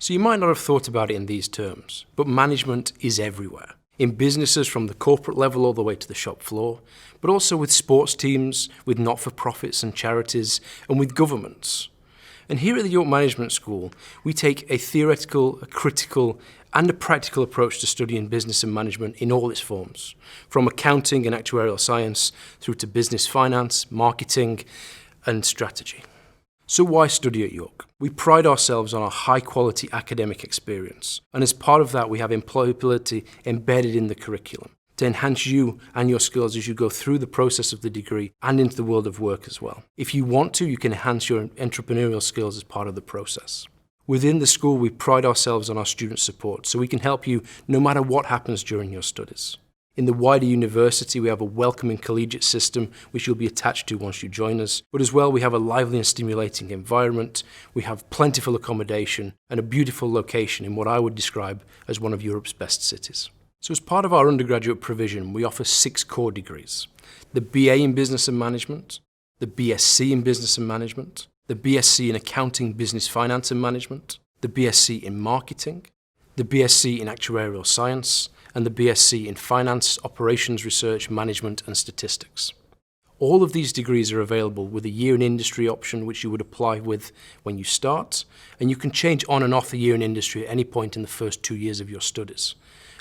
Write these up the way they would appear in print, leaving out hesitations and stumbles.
So you might not have thought about it in these terms, but management is everywhere. In businesses from the corporate level all the way to the shop floor, but also with sports teams, with not-for-profits and charities, and with governments. And here at the York Management School, we take a theoretical, a critical, and a practical approach to studying business and management in all its forms, from accounting and actuarial science through to business finance, marketing, and strategy. So why study at York? We pride ourselves on our high-quality academic experience, and as part of that we have employability embedded in the curriculum to enhance you and your skills as you go through the process of the degree and into the world of work as well. If you want to, you can enhance your entrepreneurial skills as part of the process. Within the school, we pride ourselves on our student support, so we can help you no matter what happens during your studies. In the wider university, we have a welcoming collegiate system which you'll be attached to once you join us. But as well, we have a lively and stimulating environment, we have plentiful accommodation and a beautiful location in what I would describe as one of Europe's best cities. So as part of our undergraduate provision, we offer 6 core degrees: the BA in Business and Management, the BSc in Business and Management, the BSc in Accounting, Business Finance and Management, the BSc in Marketing, the BSc in Actuarial Science, and the BSc in Finance, Operations Research, Management and Statistics. All of these degrees are available with a year in industry option which you would apply with when you start, and you can change on and off the year in industry at any point in the first 2 years of your studies.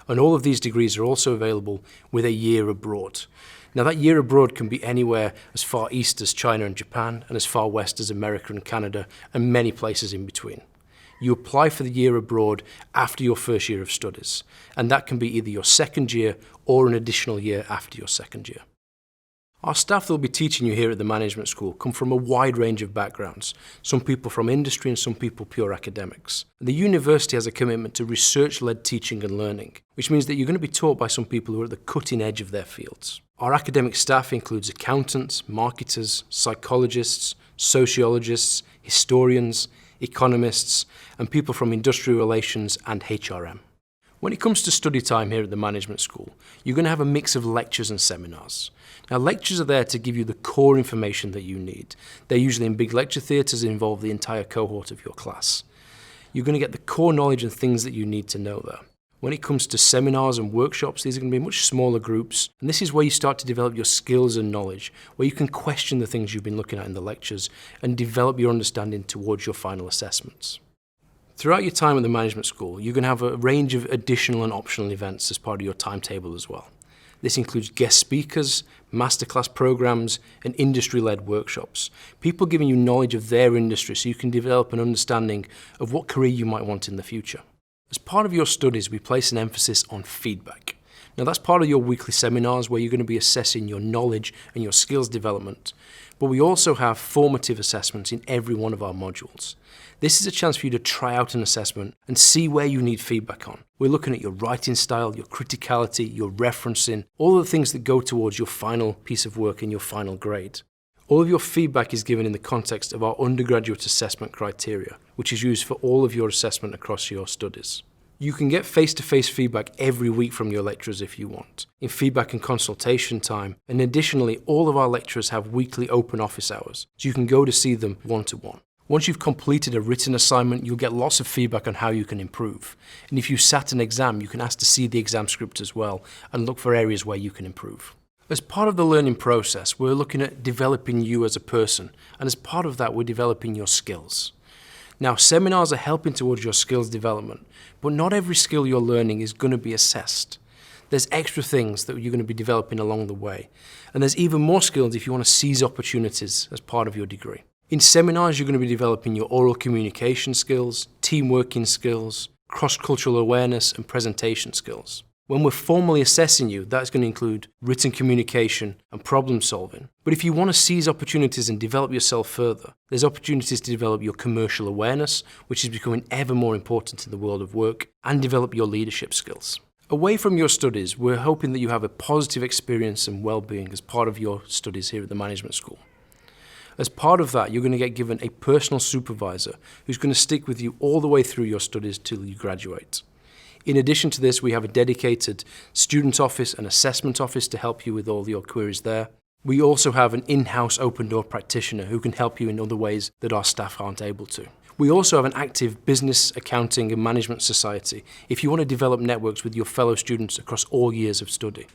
And all of these degrees are also available with a year abroad. Now that year abroad can be anywhere as far east as China and Japan, and as far west as America and Canada, and many places in between. You apply for the year abroad after your first year of studies, and that can be either your second year or an additional year after your second year. Our staff that will be teaching you here at the Management School come from a wide range of backgrounds, some people from industry and some people pure academics. The university has a commitment to research-led teaching and learning, which means that you're going to be taught by some people who are at the cutting edge of their fields. Our academic staff includes accountants, marketers, psychologists, sociologists, historians, economists, and people from industrial relations and HRM. When it comes to study time here at the Management School, you're going to have a mix of lectures and seminars. Now, lectures are there to give you the core information that you need. They're usually in big lecture theatres and involve the entire cohort of your class. You're going to get the core knowledge and things that you need to know there. When it comes to seminars and workshops, these are going to be much smaller groups, and this is where you start to develop your skills and knowledge, where you can question the things you've been looking at in the lectures and develop your understanding towards your final assessments. Throughout your time at the Management School, you're going to have a range of additional and optional events as part of your timetable as well. This includes guest speakers, masterclass programs, and industry-led workshops. People giving you knowledge of their industry so you can develop an understanding of what career you might want in the future. As part of your studies, we place an emphasis on feedback. Now that's part of your weekly seminars where you're going to be assessing your knowledge and your skills development. But we also have formative assessments in every one of our modules. This is a chance for you to try out an assessment and see where you need feedback on. We're looking at your writing style, your criticality, your referencing, all of the things that go towards your final piece of work and your final grade. All of your feedback is given in the context of our undergraduate assessment criteria, which is used for all of your assessment across your studies. You can get face-to-face feedback every week from your lecturers if you want, in feedback and consultation time, and additionally, all of our lecturers have weekly open office hours, so you can go to see them one-to-one. Once you've completed a written assignment, you'll get lots of feedback on how you can improve. And if you sat an exam, you can ask to see the exam script as well, and look for areas where you can improve. As part of the learning process, we're looking at developing you as a person, and as part of that, we're developing your skills. Now, seminars are helping towards your skills development, but not every skill you're learning is going to be assessed. There's extra things that you're going to be developing along the way, and there's even more skills if you want to seize opportunities as part of your degree. In seminars, you're going to be developing your oral communication skills, team working skills, cross-cultural awareness, and presentation skills. When we're formally assessing you, that's going to include written communication and problem solving. But if you want to seize opportunities and develop yourself further, there's opportunities to develop your commercial awareness, which is becoming ever more important in the world of work, and develop your leadership skills. Away from your studies, we're hoping that you have a positive experience and well-being as part of your studies here at the Management School. As part of that, you're going to get given a personal supervisor who's going to stick with you all the way through your studies till you graduate. In addition to this, we have a dedicated student office and assessment office to help you with all your queries there. We also have an in-house open door practitioner who can help you in other ways that our staff aren't able to. We also have an active business, accounting and management society if you want to develop networks with your fellow students across all years of study.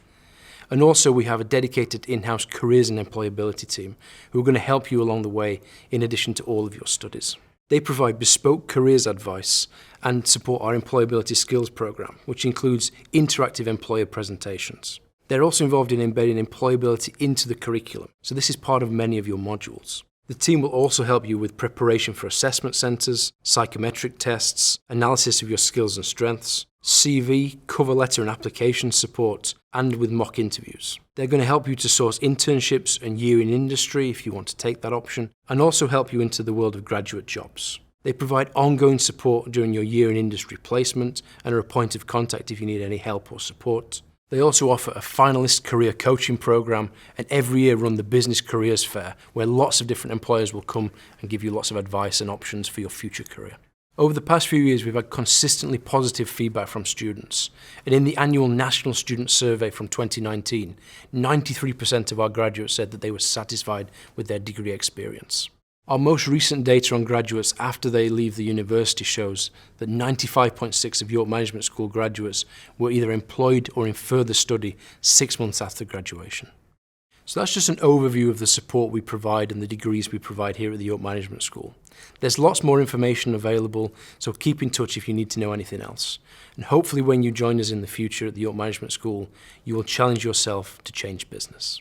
And also we have a dedicated in-house careers and employability team who are going to help you along the way in addition to all of your studies. They provide bespoke careers advice and support our employability skills program, which includes interactive employer presentations. They're also involved in embedding employability into the curriculum, so this is part of many of your modules. The team will also help you with preparation for assessment centres, psychometric tests, analysis of your skills and strengths, CV, cover letter and application support, and with mock interviews. They're going to help you to source internships and year in industry if you want to take that option, and also help you into the world of graduate jobs. They provide ongoing support during your year in industry placement and are a point of contact if you need any help or support. They also offer a finalist career coaching program and every year run the Business Careers Fair, where lots of different employers will come and give you lots of advice and options for your future career. Over the past few years, we've had consistently positive feedback from students. And in the annual National Student Survey from 2019, 93% of our graduates said that they were satisfied with their degree experience. Our most recent data on graduates after they leave the university shows that 95.6% of York Management School graduates were either employed or in further study 6 months after graduation. So that's just an overview of the support we provide and the degrees we provide here at the York Management School. There's lots more information available, so keep in touch if you need to know anything else. And hopefully when you join us in the future at the York Management School, you will challenge yourself to change business.